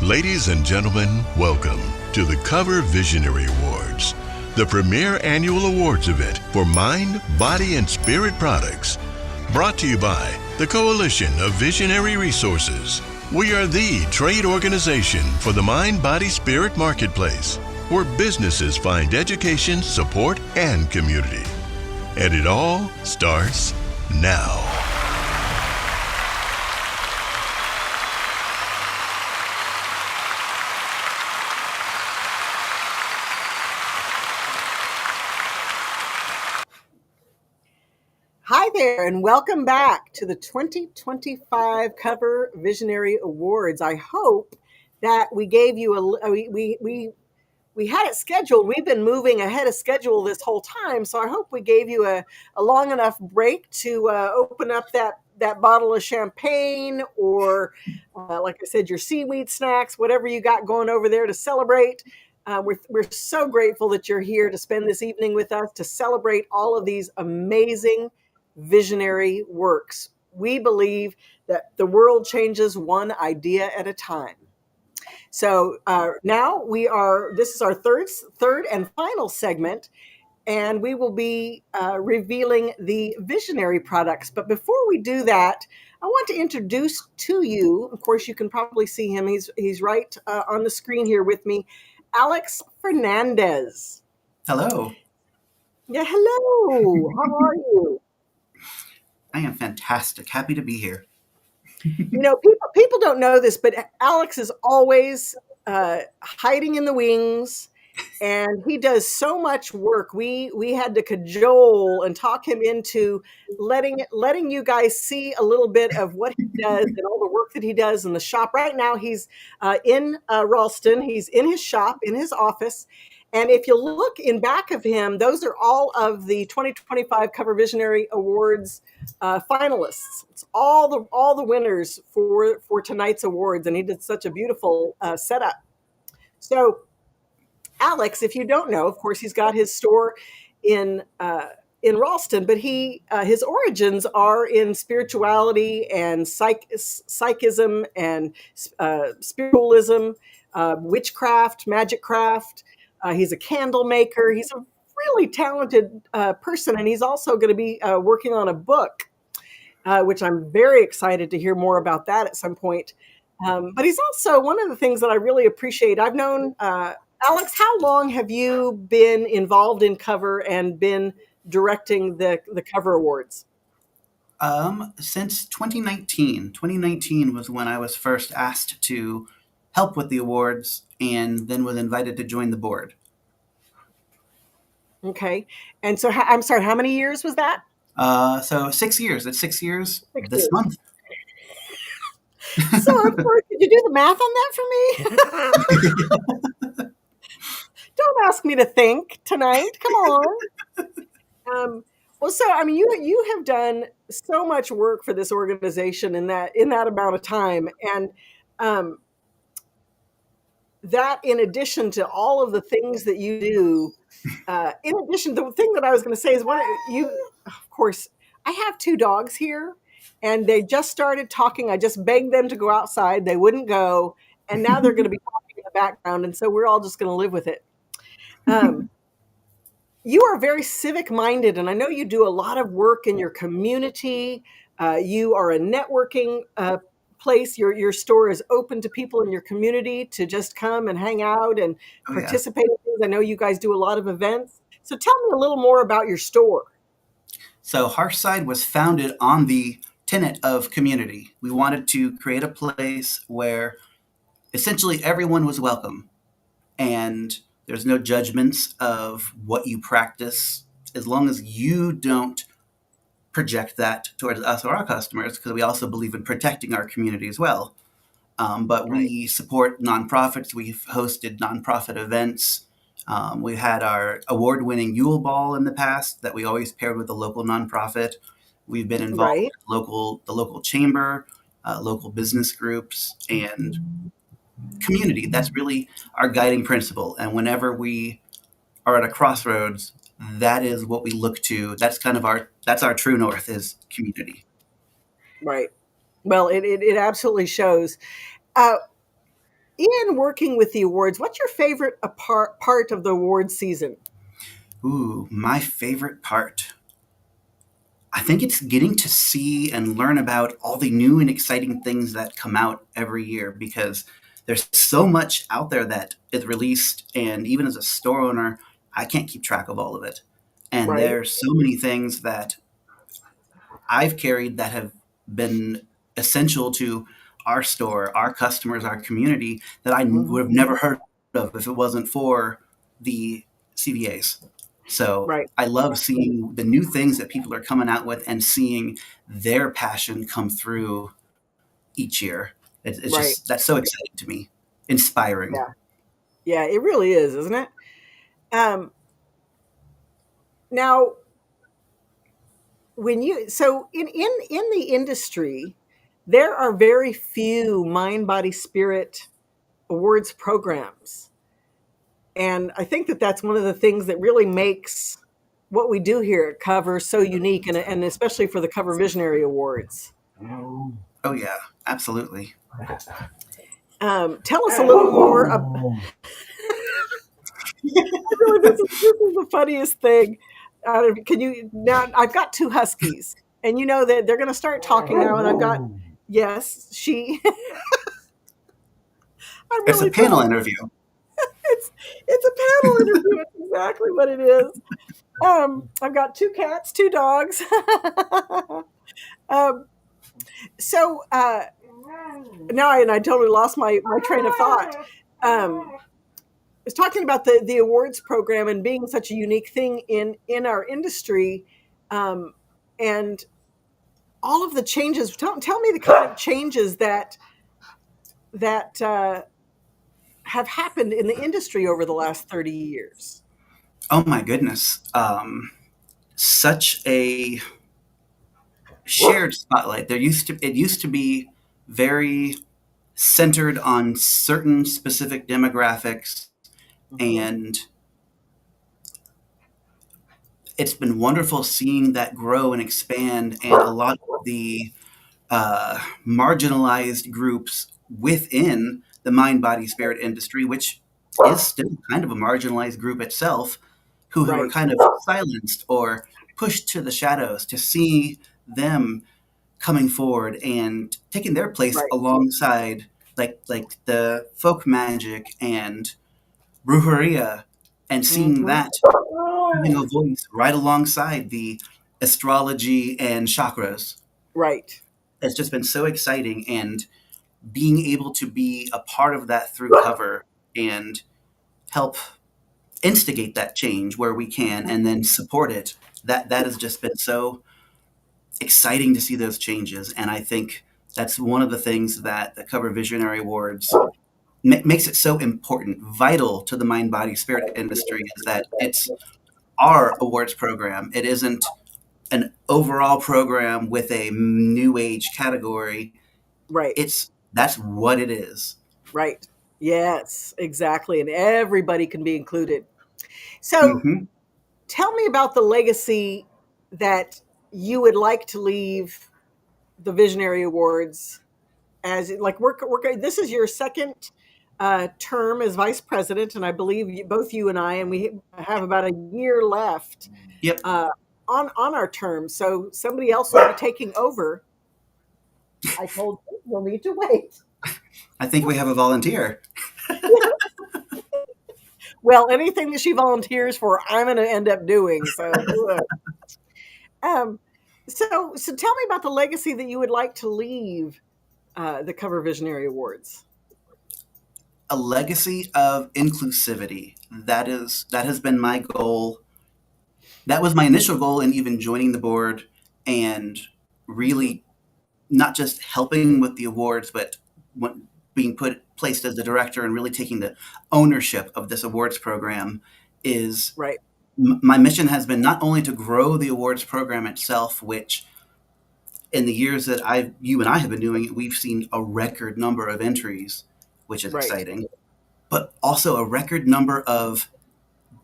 Ladies and gentlemen, welcome to the COVR Visionary Awards, the premier annual awards event for mind, body, and spirit products. Brought to you by the Coalition of Visionary Resources. We are the trade organization for the mind, body, spirit marketplace, where businesses find education, support, and community. And it all starts now. Hi there, and welcome back to the 2025 COVR Visionary Awards. I hope that we gave you we had it scheduled. We've been moving ahead of schedule this whole time, so I hope we gave you a long enough break to open up that bottle of champagne or, like I said, your seaweed snacks, whatever you got going over there to celebrate. We're so grateful that you're here to spend this evening with us to celebrate all of these amazing visionary works. We believe that the world changes one idea at a time. So now this is our third and final segment, and we will be revealing the visionary products. But before we do that, I want to introduce to you, of course, you can probably see him. He's right on the screen here with me, Alex Fernandez. Hello. Yeah, hello. How are you? I am fantastic. Happy to be here. You know, people don't know this, but Alex is always hiding in the wings, and he does so much work. We had to cajole and talk him into letting you guys see a little bit of what he does and all the work that he does in the shop. Right now, he's in Ralston. He's in his shop, in his office. And if you look in back of him, those are all of the 2025 COVR Visionary Awards finalists. It's all the winners for tonight's awards, and he did such a beautiful setup. So, Alex, if you don't know, of course, he's got his store in Ralston, but his origins are in spirituality and psychism and spiritualism, witchcraft, magic craft. He's a candle maker. He's a really talented person, and he's also going to be working on a book, which I'm very excited to hear more about that at some point. But he's also one of the things that I really appreciate. I've known Alex. How long have you been involved in COVR and been directing the COVR Awards? Since 2019. 2019 was when I was first asked to help with the awards and then was invited to join the board. Okay. And so, I'm sorry, how many years was that? So 6 years. It's 6 years this years. month. So, of course, did you do the math on that for me? Don't ask me to think tonight. Come on. Well, so I mean, you have done so much work for this organization in that amount of time, and that in addition to all of the things that you do, in addition, the thing that I was going to say is of course, I have 2 dogs here, and they just started talking. I just begged them to go outside. They wouldn't go, and now they're going to be talking in the background, and so we're all just going to live with it. You are very civic minded, and I know you do a lot of work in your community. You are a networking place. Your store is open to people in your community to just come and hang out and participate in things. I know you guys do a lot of events. So tell me a little more about your store. So Harshside was founded on the tenet of community. We wanted to create a place where essentially everyone was welcome, and there's no judgments of what you practice as long as you don't project that towards us or our customers, because we also believe in protecting our community as well. But we support nonprofits. We've hosted nonprofit events. We've had our award-winning Yule Ball in the past that we always paired with a local nonprofit. We've been involved with the local chamber, local business groups, and community. That's really our guiding principle. And whenever we are at a crossroads, that is what we look to. That's our true north, is community. Right. Well, it absolutely shows. in working with the awards, what's your favorite part of the award season? Ooh, my favorite part. I think it's getting to see and learn about all the new and exciting things that come out every year, because there's so much out there that is released, and even as a store owner, I can't keep track of all of it. And Right. there's so many things that I've carried that have been essential to our store, our customers, our community, that I would have never heard of if it wasn't for the CVAs. So Right. I love seeing the new things that people are coming out with and seeing their passion come through each year. It's Right. just, that's so exciting to me, inspiring. Yeah. Yeah, it really is, isn't it? Um, now, when you so in the industry, there are very few mind, body, spirit awards programs, and I think that that's one of the things that really makes what we do here at Cover so unique, and especially for the Cover Visionary Awards. Oh, yeah, absolutely. Tell us a little more about. Really, this is the funniest thing. Can you now? I've got two huskies, and you know that they're going to start talking now. And I've got yes, she. I'm It's a really panel trying. interview. It's a panel interview. It's exactly what it is. I've got two cats, two dogs. um, so now, and I totally lost my train of thought. Was talking about the awards program and being such a unique thing in our industry, and all of the changes. Tell me the kind of changes that have happened in the industry over the last 30 years. Oh my goodness. Such a shared spotlight. It used to be very centered on certain specific demographics, Mm-hmm. and it's been wonderful seeing that grow and expand, and a lot of the marginalized groups within the mind body spirit industry, which is still kind of a marginalized group itself, who were Right, kind of silenced or pushed to the shadows, to see them coming forward and taking their place right. alongside like the folk magic and brujeria, and seeing Mm-hmm. that having a voice right alongside the astrology and chakras. Right, It's just been so exciting, and being able to be a part of that through Cover and help instigate that change where we can, and then support it, that has just been so exciting to see those changes. And I think that's one of the things that the Cover Visionary Awards makes it so important, vital to the mind body spirit industry, is that it's our awards program. It isn't an overall program with a new age category. right, That's what it is. right. Yes, exactly. And everybody can be included. So Hmm. tell me about the legacy that you would like to leave the Visionary Awards as like we're this is your second term as vice president, and I believe both you and I, and we have about a year left Yep. uh, on our term. So somebody else will be taking over. I told you you'll need to wait. I think we have a volunteer. Well, anything that she volunteers for, I'm going to end up doing. So, um, so tell me about the legacy that you would like to leave the Cover Visionary Awards. A legacy of inclusivity. That has been my goal. That was my initial goal in even joining the board, and really not just helping with the awards, but being placed as the director and really taking the ownership of this awards program. Is Right, My mission has been not only to grow the awards program itself, which in the years that you and I have been doing it, we've seen a record number of entries, which is right, exciting, but also a record number of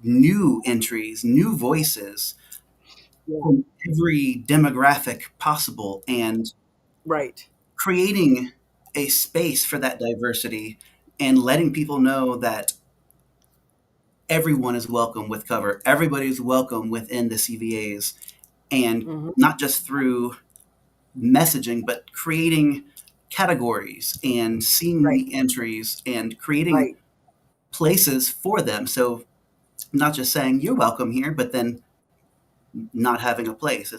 new entries, new voices yeah, from every demographic possible, and right, creating a space for that diversity and letting people know that everyone is welcome with cover. Everybody is welcome within the CVAs, and Mm-hmm. not just through messaging, but creating categories and seeing Right. the entries and creating Right. places for them. So not just saying you're welcome here, but then not having a place.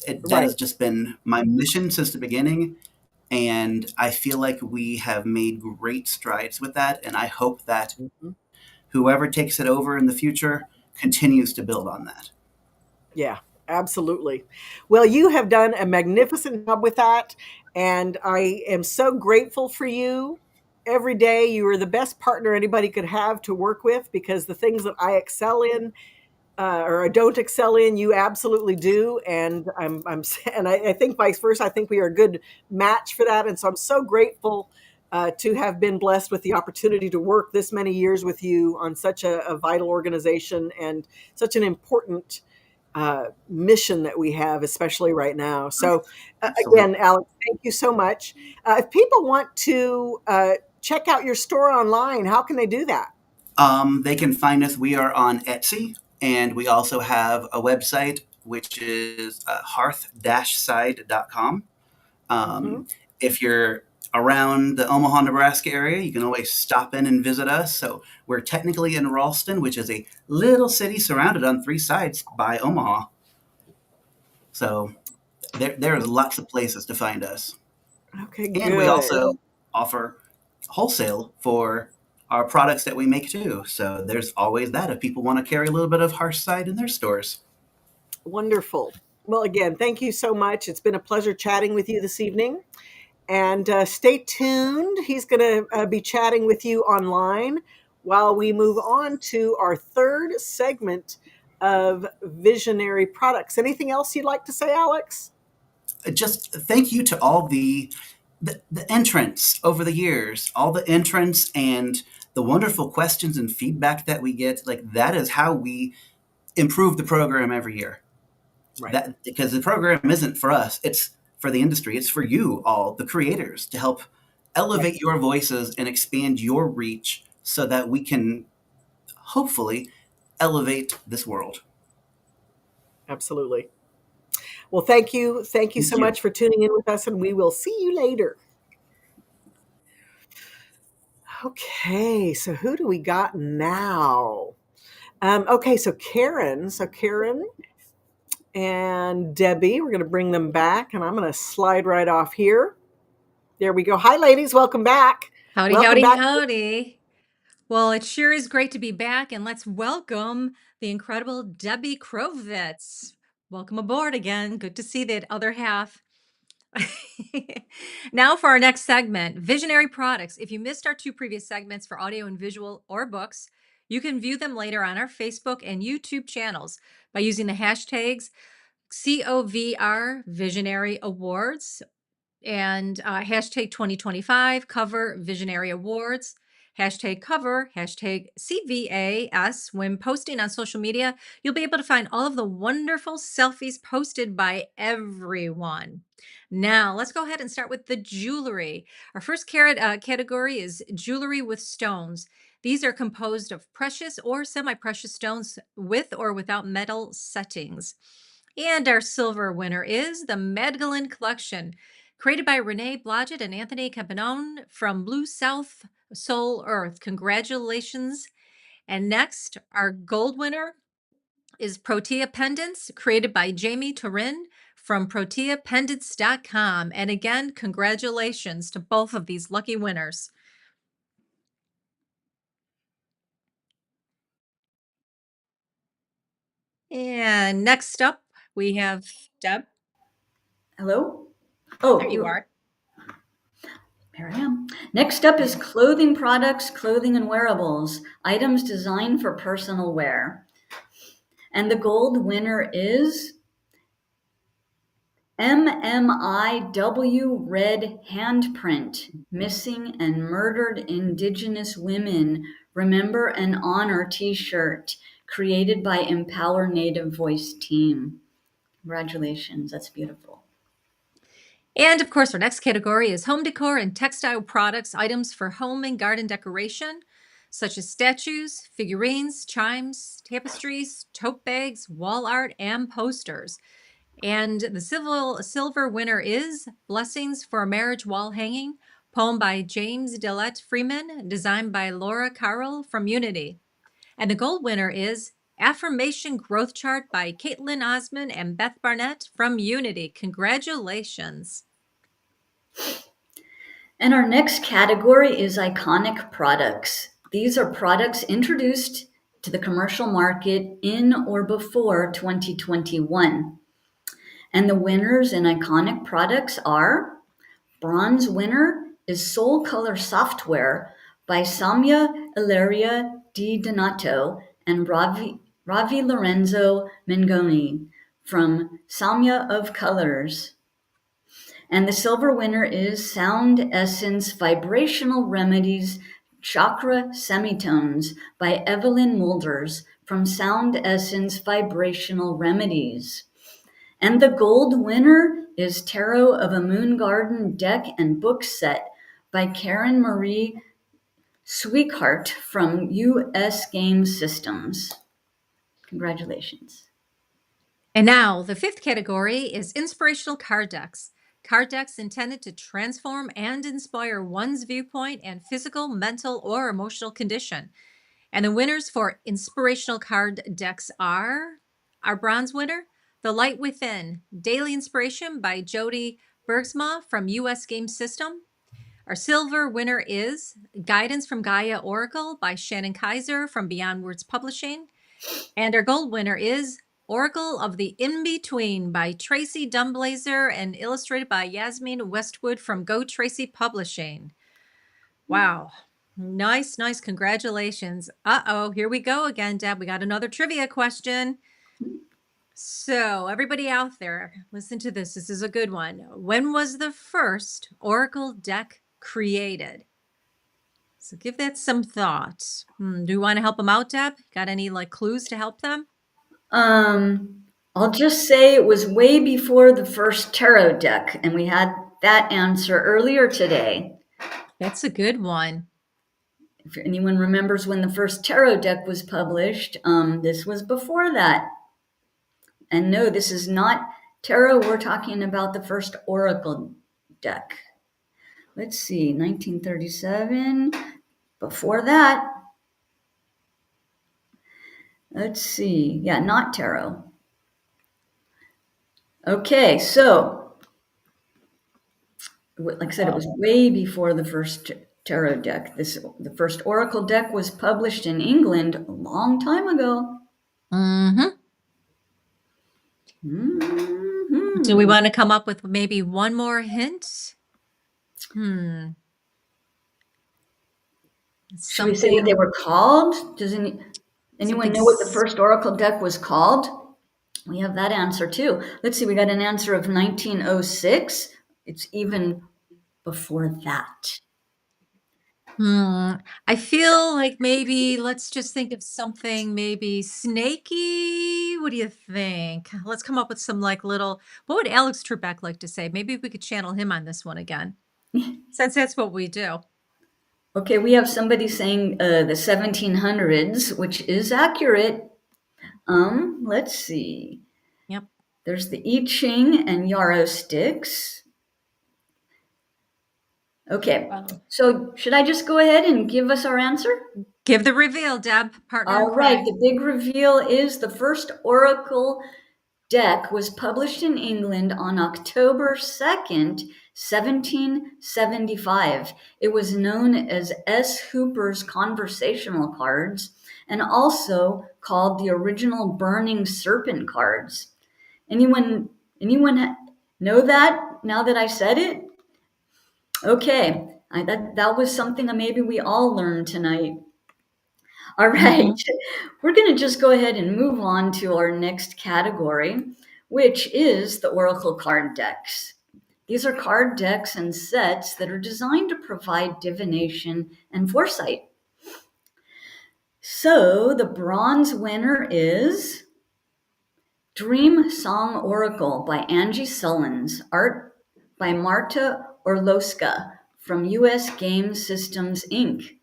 That Right. has just been my mission since the beginning. And I feel like we have made great strides with that. And I hope that Mhm. whoever takes it over in the future continues to build on that. Yeah, absolutely. Well, you have done a magnificent job with that, and I am so grateful for you. Every day, you are the best partner anybody could have to work with because the things that I excel in or I don't excel in, you absolutely do, and and I think vice versa. I think we are a good match for that, and so I'm so grateful to have been blessed with the opportunity to work this many years with you on such a vital organization and such an important mission that we have, especially right now. So, Absolutely. again, Alex, thank you so much. If people want to check out your store online, how can they do that? They can find us. We are on Etsy, and we also have a website, which is hearth-side.com. Hmm. If you're around the Omaha, Nebraska area, you can always stop in and visit us. So we're technically in Ralston, which is a little city surrounded on three sides by Omaha. So there's lots of places to find us. Okay, And we good. also offer wholesale for our products that we make too. So there's always that if people want to carry a little bit of harsh side in their stores. Wonderful. Well, again, thank you so much. It's been a pleasure chatting with you this evening. And stay tuned. He's going to be chatting with you online while we move on to our third segment of visionary products. Anything else you'd like to say, Alex? Just thank you to all the entrants over the years, all the entrants and the wonderful questions and feedback that we get. Like that is how we improve the program every year. Right. That because the program isn't for us, it's for the industry. It's for you all, the creators, to help elevate Yes, your voices and expand your reach so that we can hopefully elevate this world. absolutely. Well, thank you. Thank you Thank so you. much for tuning in with us, and we will see you later. Okay, so who do we got now? Okay, so Karen. So Karen and Debbie, we're going to bring them back, and I'm going to slide right off here. There we go. Hi, ladies. Welcome back. Howdy, Welcome howdy, back. howdy. Well, it sure is great to be back, and let's welcome the incredible Debbie Krovitz. Welcome aboard again. Good to see the other half. Now for our next segment, Visionary Products. If you missed our two previous segments for audio and visual or books, you can view them later on our Facebook and YouTube channels by using the hashtags COVR Visionary Awards and hashtag 2025 cover visionary awards, hashtag cover, hashtag CVAS. When posting on social media, you'll be able to find all of the wonderful selfies posted by everyone. Now, let's go ahead and start with the jewelry. Our first category is jewelry with stones. These are composed of precious or semi precious stones with or without metal settings. And our silver winner is the Magdalene Collection, created by Renee Blodgett and Anthony Campagnone from Blue South Soul Earth. Congratulations. And next, our gold winner is Protea Pendants, created by Jamie Turin from proteapendants.com. And again, congratulations to both of these lucky winners. And next up, we have Deb. Hello? There you are. Here I am. Next up is clothing products, clothing and wearables, items designed for personal wear. And the gold winner is MMIW Red Handprint, Missing and Murdered Indigenous Women Remember and Honor t-shirt, created by Empower Native Voice team. Congratulations, that's beautiful. And of course, our next category is home decor and textile products, items for home and garden decoration, such as statues, figurines, chimes, tapestries, tote bags, wall art, and posters. And the silver winner is Blessings for a Marriage Wall Hanging, poem by James Dillett Freeman, designed by Laura Carroll from Unity. And the gold winner is Affirmation Growth Chart by Caitlin Osman and Beth Barnett from Unity. Congratulations. And our next category is iconic products. These are products introduced to the commercial market in or before 2021. And the winners in iconic products are bronze winner is Soul Color Software by Samia Ilaria Di Donato and Ravi Lorenzo Mengoni from Samia of Colors. And the silver winner is Sound Essence Vibrational Remedies Chakra Semitones by Evelyn Mulders from Sound Essence Vibrational Remedies. And the gold winner is Tarot of a Moon Garden deck and book set by Karen Marie Sweekhart from US Game Systems. Congratulations. And now the fifth category is inspirational card decks. Card decks intended to transform and inspire one's viewpoint and physical, mental, or emotional condition. And the winners for inspirational card decks are our bronze winner, The Light Within, Daily Inspiration by Jody Bergsma from US Game System. Our silver winner is Guidance from Gaia Oracle by Shannon Kaiser from Beyond Words Publishing. And our gold winner is Oracle of the In-Between by Tracy Dumblazer and illustrated by Yasmin Westwood from Go Tracy Publishing. Wow. Nice. Congratulations. Uh-oh, here we go again, Deb. We got another trivia question. So everybody out there, listen to this. This is a good one. When was the first Oracle deck created? So give that some thought. Do you want to help them out, Deb? Got any clues to help them? I'll just say it was way before the first tarot deck, and we had that answer earlier today. That's a good one. If anyone remembers when the first tarot deck was published, this was before that. And no, this is not tarot. We're talking about the first Oracle deck. Let's see, 1937. Before that, let's see. Yeah, not tarot. Okay, so like I said, it was way before the first tarot deck. The first Oracle deck was published in England a long time ago. Do we want to come up with maybe one more hint? Should we say what they were called? Does anyone know what the first Oracle deck was called? We have that answer too. Let's see, we got an answer of 1906. It's even before that. I feel like maybe let's just think of something maybe snaky. What do you think? Let's come up with some what would Alex Trebek like to say? Maybe we could channel him on this one again, since that's what we do. Okay, we have somebody saying the 1700s, which is accurate. Let's see. Yep. There's the I Ching and Yarrow sticks. Okay, so should I just go ahead and give us our answer? Give the reveal, Deb, partner. All right, the big reveal is the first Oracle deck was published in England on October 2nd, 1775. It was known as S. Hooper's Conversational Cards and also called the original Burning Serpent cards. Anyone know that now that I said it? Okay, that was something that maybe we all learned tonight. All right, we're going to just go ahead and move on to our next category, which is the Oracle card decks. These are card decks and sets that are designed to provide divination and foresight. So the bronze winner is Dream Song Oracle by Angie Sullins, art by Marta Orlowska from US Game Systems, Inc.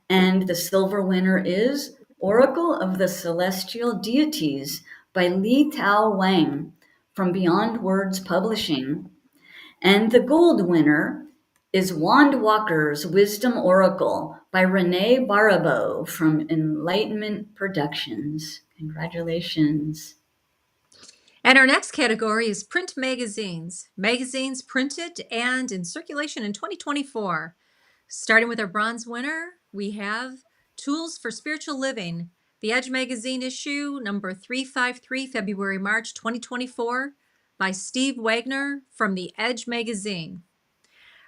And the silver winner is Oracle of the Celestial Deities by Li Tao Wang from Beyond Words Publishing. And the gold winner is Wand Walker's Wisdom Oracle by Renee Baribeau from Enlightenment Productions. Congratulations. And our next category is print magazines. Magazines printed and in circulation in 2024. Starting with our bronze winner, we have Tools for Spiritual Living, the Edge Magazine issue number 353, February, March 2024, by Steve Wagner from the Edge Magazine.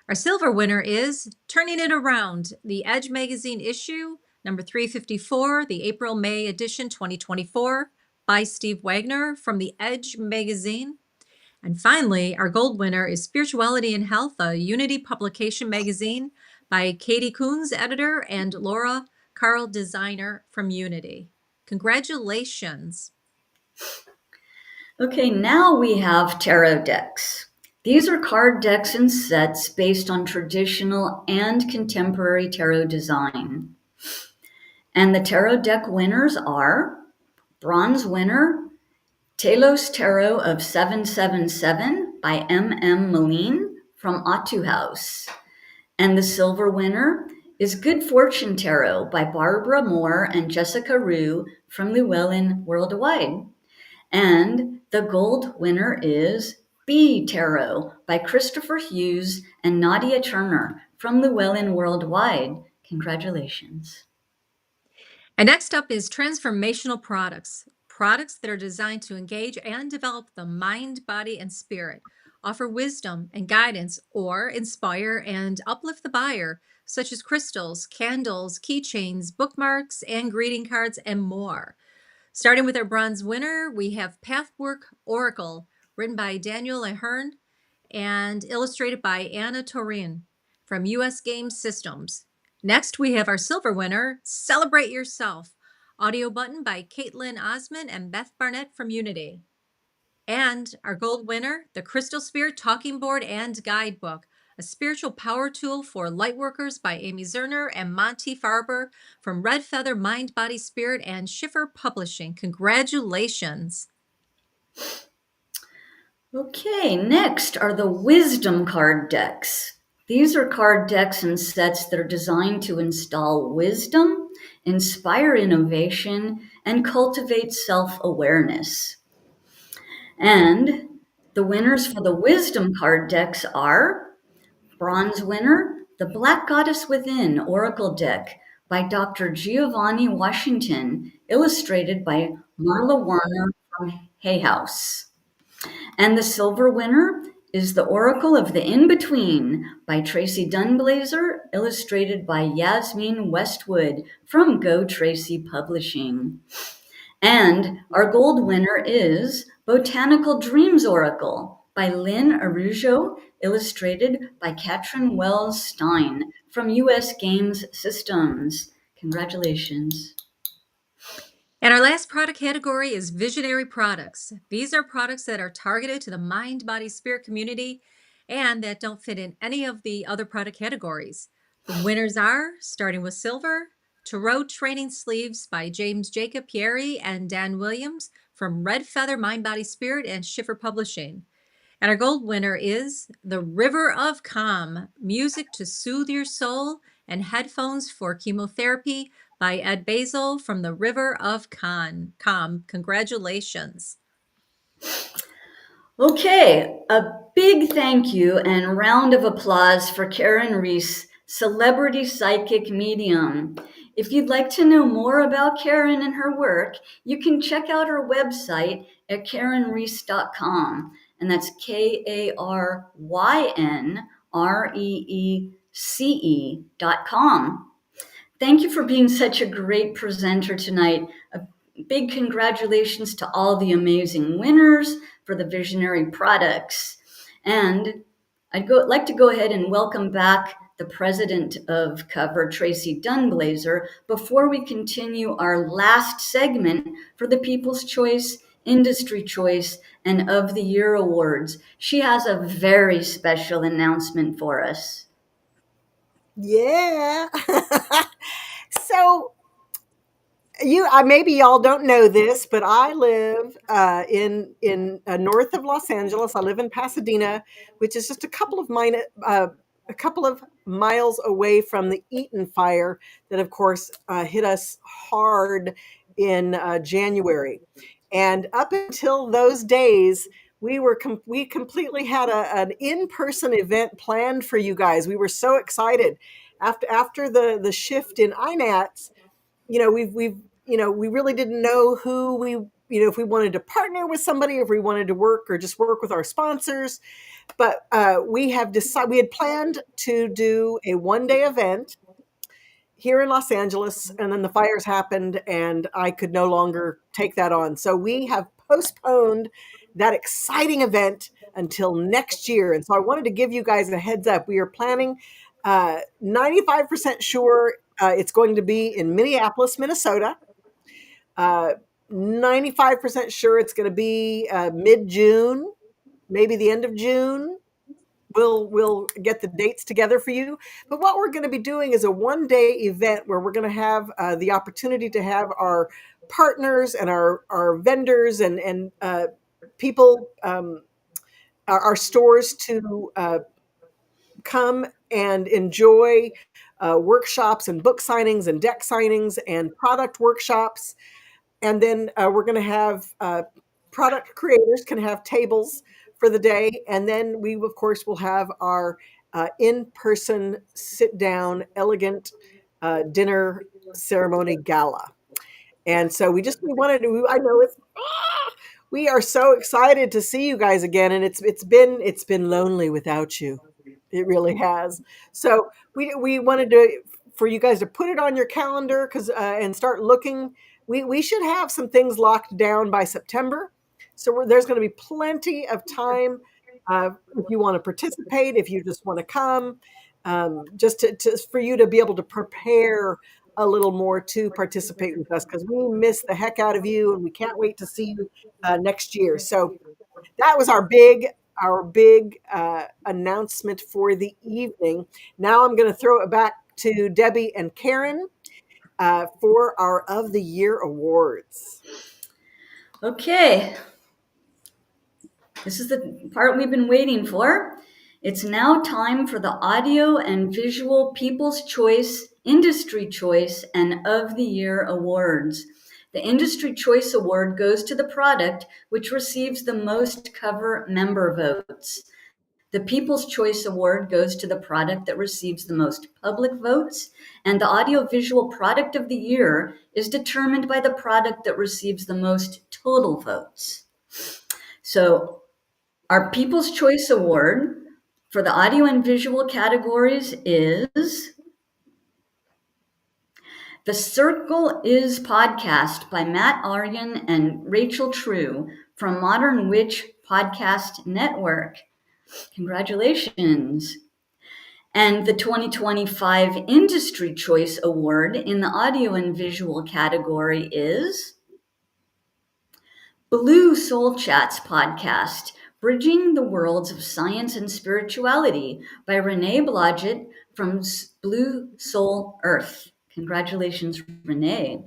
Our silver winner is Turning It Around, the Edge Magazine issue number 354, the April-May edition 2024, by Steve Wagner from the Edge Magazine. And finally, our gold winner is Spirituality and Health, a Unity Publication magazine by Katie Coons, editor, and Laura Carl, designer from Unity. Congratulations. Okay, now we have tarot decks. These are card decks and sets based on traditional and contemporary tarot design. And the tarot deck winners are bronze winner, Telos Tarot of 777 by M.M. Moline from Atu House. And the silver winner is Good Fortune Tarot by Barbara Moore and Jessica Rue from Llewellyn Worldwide. And the gold winner is B Tarot by Christopher Hughes and Nadia Turner from Llewellyn Worldwide. Congratulations. And next up is transformational products. Products that are designed to engage and develop the mind, body, and spirit, offer wisdom and guidance, or inspire and uplift the buyer, such as crystals, candles, keychains, bookmarks, and greeting cards, and more. Starting with our bronze winner, we have Pathwork Oracle, written by Daniel Ahern and illustrated by Anna Torin from US Game Systems. Next, we have our silver winner, Celebrate Yourself, audio button by Caitlin Osman and Beth Barnett from Unity. And our gold winner, the Crystal Spirit Talking Board and Guidebook, a spiritual power tool for lightworkers by Amy Zerner and Monty Farber from Red Feather Mind, Body, Spirit and Schiffer Publishing. Congratulations. Okay, next are the Wisdom card decks. These are card decks and sets that are designed to install wisdom, inspire innovation, and cultivate self-awareness. And the winners for the Wisdom card decks are bronze winner, the Black Goddess Within Oracle deck by Dr. Giovanni Washington, illustrated by Marla Warner from Hay House. And the silver winner is the Oracle of the In-Between by Tracy Dunblazer, illustrated by Yasmin Westwood from Go Tracy Publishing. And our gold winner is Botanical Dreams Oracle by Lynn Arujo, illustrated by Katrin Wells Stein from US Games Systems. Congratulations. And our last product category is visionary products. These are products that are targeted to the mind, body, spirit community and that don't fit in any of the other product categories. The winners are, starting with silver, Tarot Training Sleeves by James Jacob Pieri and Dan Williams from Red Feather Mind, Body, Spirit and Schiffer Publishing. And our gold winner is The River of Calm, Music to Soothe Your Soul and Headphones for Chemotherapy by Ed Basil from The River of Calm. Congratulations. Okay, a big thank you and round of applause for Karen Reese, celebrity psychic medium. If you'd like to know more about Karen and her work, you can check out her website at karenreese.com. And that's KARYNREECE.com. Thank you for being such a great presenter tonight. A big congratulations to all the amazing winners for the visionary products. And I'd like to go ahead and welcome back the president of COVR, Tracy Dunblazer, before we continue our last segment for the People's Choice Industry Choice, and of the Year awards. She has a very special announcement for us. Yeah. So maybe y'all don't know this, but I live in north of Los Angeles. I live in Pasadena, which is just a couple of miles away from the Eaton fire that, of course, hit us hard in January. And up until those days, we completely had an in-person event planned for you guys. We were so excited after the shift in INATs. We really didn't know who if we wanted to partner with somebody, if we wanted to work or just work with our sponsors. But we had planned to do a 1-day event here in Los Angeles, and then the fires happened, and I could no longer take that on. So we have postponed that exciting event until next year. And so I wanted to give you guys a heads up. We are planning 95% sure it's going to be in Minneapolis, Minnesota. 95% sure it's going to be mid-June, maybe the end of June. We'll get the dates together for you. But what we're going to be doing is a 1-day event where we're going to have the opportunity to have our partners and our vendors and people, our stores to come and enjoy workshops and book signings and deck signings and product workshops. And then we're going to have product creators can have tables for the day. And then we, of course, will have our in-person, sit-down, elegant dinner ceremony gala. And so we wanted to, I know we are so excited to see you guys again. And it's been lonely without you. It really has. So we wanted for you guys to put it on your calendar and start looking. We should have some things locked down by September. So there's going to be plenty of time if you want to participate, if you just want to come, just for you to be able to prepare a little more to participate with us, because we miss the heck out of you and we can't wait to see you next year. So that was our big announcement for the evening. Now I'm going to throw it back to Debbie and Karen for our Of the Year awards. Okay. This is the part we've been waiting for. It's now time for the Audio and Visual People's Choice, Industry Choice, and Of the Year awards. The Industry Choice Award goes to the product which receives the most cover member votes. The People's Choice Award goes to the product that receives the most public votes, and the Audiovisual Product of the Year is determined by the product that receives the most total votes. So our People's Choice Award for the audio and visual categories is The Circle Is Podcast by Matt Aryan and Rachel True from Modern Witch Podcast Network. Congratulations. And the 2025 Industry Choice Award in the audio and visual category is Blue Soul Chats Podcast, Bridging the Worlds of Science and Spirituality by Renee Blodgett from Blue Soul Earth. Congratulations, Renee.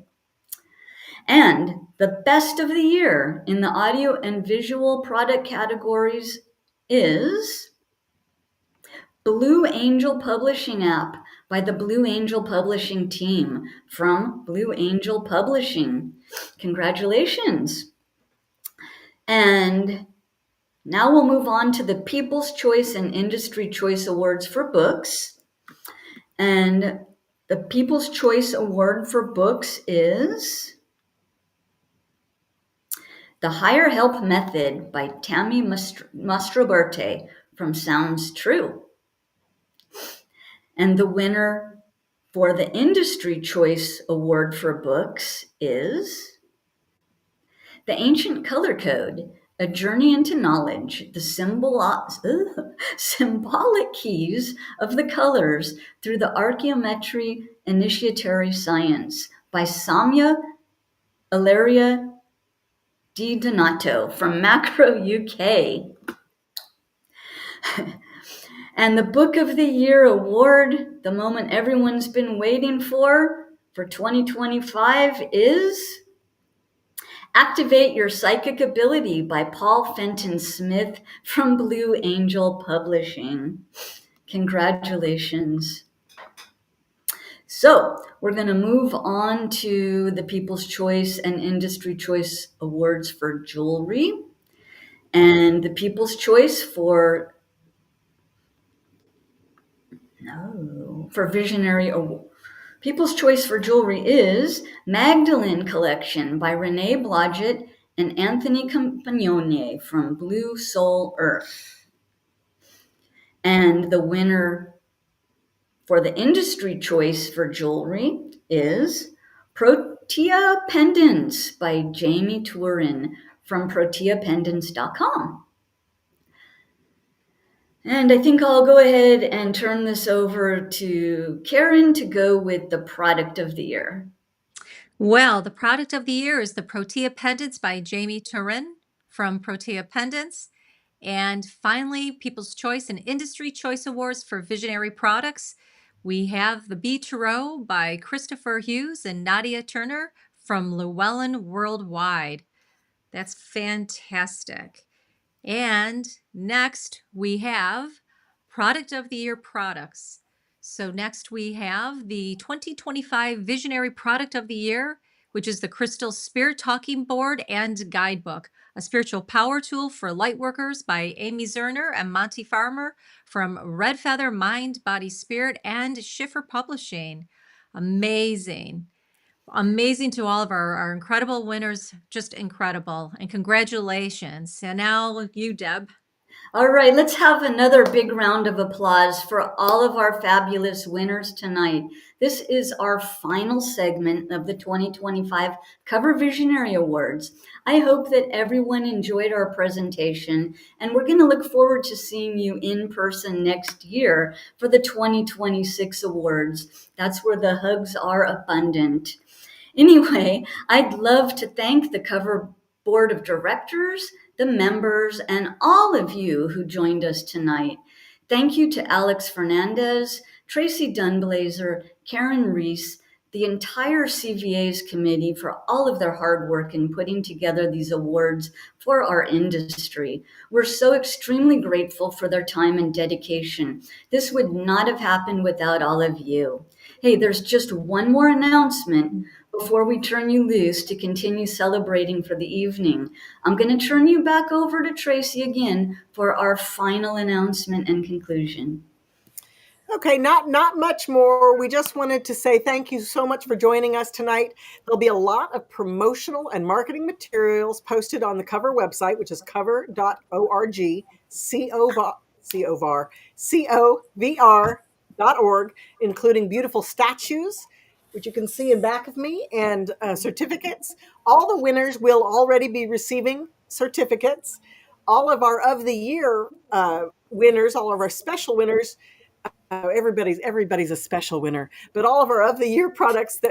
And the Best of the Year in the audio and visual product categories is Blue Angel Publishing App by the Blue Angel Publishing team from Blue Angel Publishing. Congratulations. And now we'll move on to the People's Choice and Industry Choice Awards for books. And the People's Choice Award for books is The Higher Help Method by Tammy Mastroberte from Sounds True. And the winner for the Industry Choice Award for books is The Ancient Color Code, A Journey into Knowledge, the symbolic keys of the colors through the archaeometry initiatory science by Samya Ilaria Di Donato from Macro UK. And the Book of the Year award, the moment everyone's been waiting for 2025 is Activate Your Psychic Ability by Paul Fenton Smith from Blue Angel Publishing. Congratulations. So we're going to move on to the People's Choice and Industry Choice Awards for jewelry. And the People's Choice for Visionary Award. People's Choice for Jewelry is Magdalene Collection by Renee Blodgett and Anthony Campagnone from Blue Soul Earth. And the winner for the Industry Choice for Jewelry is Protea Pendants by Jamie Turin from proteapendants.com. And I think I'll go ahead and turn this over to Karen to go with the product of the year. Well, the product of the year is the Protea Pendants by Jamie Turin from Protea Pendants. And finally, People's Choice and Industry Choice Awards for Visionary Products. We have the Be Tarot by Christopher Hughes and Nadia Turner from Llewellyn Worldwide. That's fantastic. And next we have Product of the Year products. So next we have the 2025 Visionary Product of the Year, which is the Crystal Spirit Talking Board and Guidebook, a spiritual power tool for lightworkers by Amy Zerner and Monty Farmer from Red Feather Mind, Body, Spirit and Schiffer Publishing. Amazing. Amazing to all of our incredible winners, just incredible. And congratulations. And now you, Deb. All right, let's have another big round of applause for all of our fabulous winners tonight. This is our final segment of the 2025 COVR Visionary Awards. I hope that everyone enjoyed our presentation, and we're going to look forward to seeing you in person next year for the 2026 awards. That's where the hugs are abundant. Anyway, I'd love to thank the COVR Board of Directors, the members, and all of you who joined us tonight. Thank you to Alex Fernandez, Tracy Dunblazer, Karen Reese, the entire CVA's committee for all of their hard work in putting together these awards for our industry. We're so extremely grateful for their time and dedication. This would not have happened without all of you. Hey, there's just one more announcement before we turn you loose to continue celebrating for the evening. I'm going to turn you back over to Tracy again for our final announcement and conclusion. Okay, not much more. We just wanted to say thank you so much for joining us tonight. There'll be a lot of promotional and marketing materials posted on the COVR website, which is cover.org, COVR.org, including beautiful statues, which you can see in back of me, and certificates. All the winners will already be receiving certificates. All of our of the year winners, all of our special winners, everybody's a special winner, but all of our of the year products,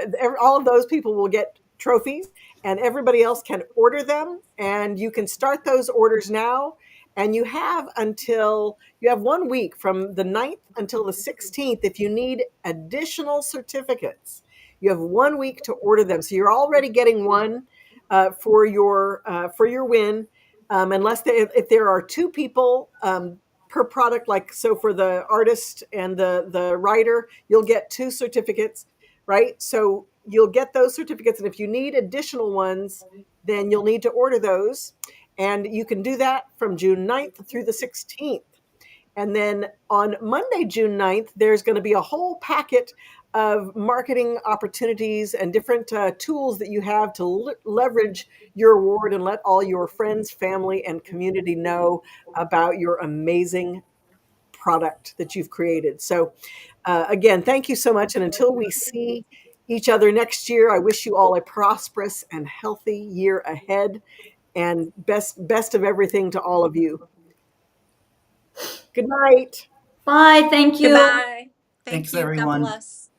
all of those people will get trophies, and everybody else can order them, and you can start those orders now. And you have 1 week from the 9th until the 16th. If you need additional certificates, you have 1 week to order them. So you're already getting one for your win, if there are 2 people per product, like so for the artist and the writer, you'll get 2 certificates, right? So you'll get those certificates, and if you need additional ones, then you'll need to order those. And you can do that from June 9th through the 16th. And then on Monday, June 9th, there's going to be a whole packet of marketing opportunities and different tools that you have to leverage your award and let all your friends, family, and community know about your amazing product that you've created. So again, thank you so much. And until we see each other next year, I wish you all a prosperous and healthy year ahead, and best of everything to all of you. Good night. Bye. Thank you. Goodbye. Thanks, you. everyone. God bless.